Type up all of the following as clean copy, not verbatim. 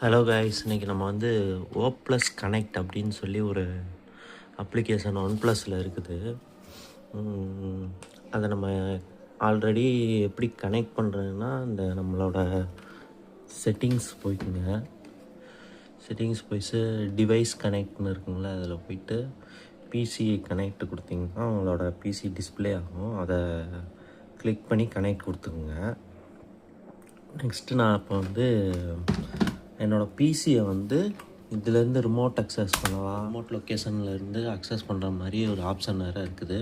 Hello guys, இன்றைக்கி நம்ம வந்து ஓப்ளஸ் கனெக்ட் அப்படின்னு சொல்லி ஒரு அப்ளிகேஷன் OnePlusல இருக்குது. அதை நம்ம ஆல்ரெடி எப்படி கனெக்ட் பண்ணுறதுன்னா, இந்த நம்மளோட செட்டிங்ஸ் போய்க்குங்க. செட்டிங்ஸ் போயிட்டு டிவைஸ் கனெக்ட்னு இருக்குங்களா, அதில் போயிட்டு பிசி கனெக்ட் கொடுத்திங்கன்னா உங்களோட பிசி டிஸ்பிளே ஆகும். அதை கிளிக் பண்ணி கனெக்ட் கொடுத்துக்குங்க. நெக்ஸ்ட்டு நான் இப்போ வந்து என்னோடய பிசியை வந்து இதுலேருந்து ரிமோட் அக்சஸ் பண்ணலாம். ரிமோட் லொக்கேஷன்லேருந்து அக்சஸ் பண்ணுற மாதிரி ஒரு ஆப்ஷன் வேறு இருக்குது.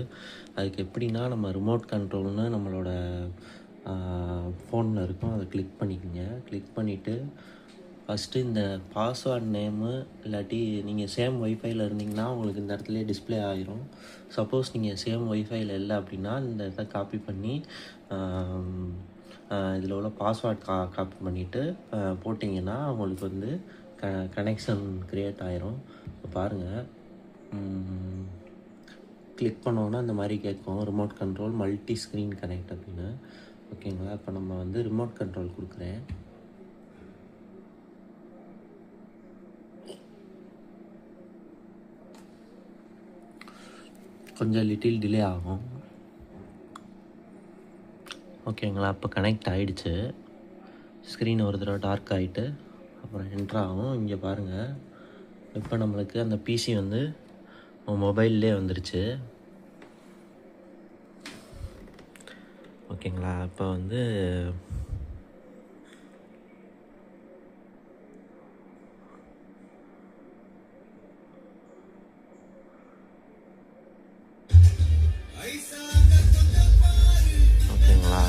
அதுக்கு எப்படின்னா, நம்ம ரிமோட் கண்ட்ரோல்னு நம்மளோட ஃபோனில் இருக்கும், அதை கிளிக் பண்ணிக்கோங்க. கிளிக் பண்ணிவிட்டு ஃபஸ்ட்டு இந்த பாஸ்வேர்ட் நேமு, இல்லாட்டி நீங்கள் சேம் ஒய்ஃபைல இருந்தீங்கன்னா உங்களுக்கு இந்த இடத்துலையே டிஸ்பிளே ஆகிரும். சப்போஸ் நீங்கள் சேம் ஒய்ஃபைல இல்லை அப்படின்னா இந்த இதை காப்பி பண்ணி இதில் உள்ள பாஸ்வேர்ட் காப்பி பண்ணிவிட்டு போட்டிங்கன்னா உங்களுக்கு வந்து கனெக்ஷன் க்ரியேட் ஆகிரும். இப்போ பாருங்கள், கிளிக் பண்ணோன்னா இந்த மாதிரி கேட்கும், remote control multi screen connect அப்படின்னு. ஓகேங்களா, இப்போ நம்ம வந்து ரிமோட் கண்ட்ரோல் கொடுக்குறேன். கொஞ்சம் லிட்டில் டிலே ஆகும். ஓகேங்களா, இப்போ கனெக்ட் ஆகிடுச்சு. ஸ்க்ரீன் ஒரு தடவை டார்க் ஆகிட்டு அப்புறம் என்ட்ரு ஆகும். இங்கே பாருங்கள், இப்போ நம்மளுக்கு அந்த பிசி வந்து மொபைல்லே வந்துருச்சு. ஓகேங்களா, இப்போ வந்து ஓகேங்களா,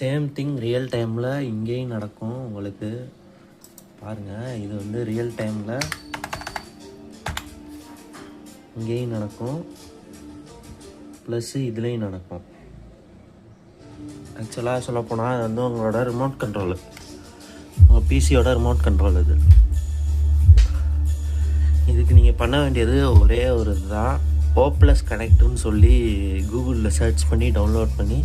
சேம் திங் ரியல் டைமில் இங்கேயும் நடக்கும் உங்களுக்கு. பாருங்கள், இது வந்து ரியல் டைமில் இங்கேயும் நடக்கும், ப்ளஸ்ஸு இதுலேயும் நடக்கும். ஆக்சுவலாக சொல்லப்போனால் அது வந்து உங்களோட ரிமோட் கண்ட்ரோலு, உங்கள் பிசியோட ரிமோட் கண்ட்ரோல் இது. இதுக்கு நீங்கள் பண்ண வேண்டியது ஒரே ஒரு இதுதான், ஓப்ளஸ் கனெக்ட்னு சொல்லி கூகுளில் சர்ச் பண்ணி டவுன்லோட் பண்ணி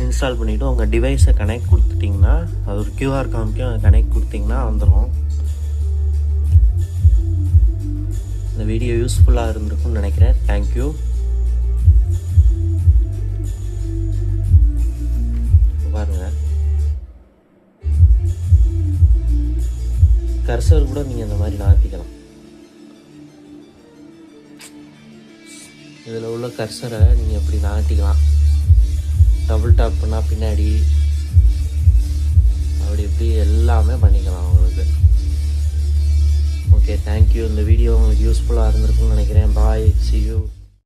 இன்ஸ்டால் பண்ணிவிட்டு உங்கள் டிவைஸை கனெக்ட் கொடுத்துட்டிங்கன்னா, அது ஒரு கியூஆர் காமிக்கும், கனெக்ட் கொடுத்திங்கன்னா வந்துடும். இந்த வீடியோ யூஸ்ஃபுல்லாக இருந்திருக்கும்னு நினைக்கிறேன். தேங்க்யூ. பாருங்கள், கர்சர் கூட நீங்கள் இந்த மாதிரி நகர்த்திக்கலாம். இதில் உள்ள கர்சரை நீங்கள் எப்படி நகர்த்திக்கலாம், டபுள் டாப் பண்ணால் பின்னாடி, அப்படி இப்படி எல்லாமே பண்ணிக்கலாம் உங்களுக்கு. Okay, thank you. இந்த வீடியோ உங்களுக்கு யூஸ்ஃபுல்லாக இருந்திருக்கும்னு நினைக்கிறேன். பாய், see you.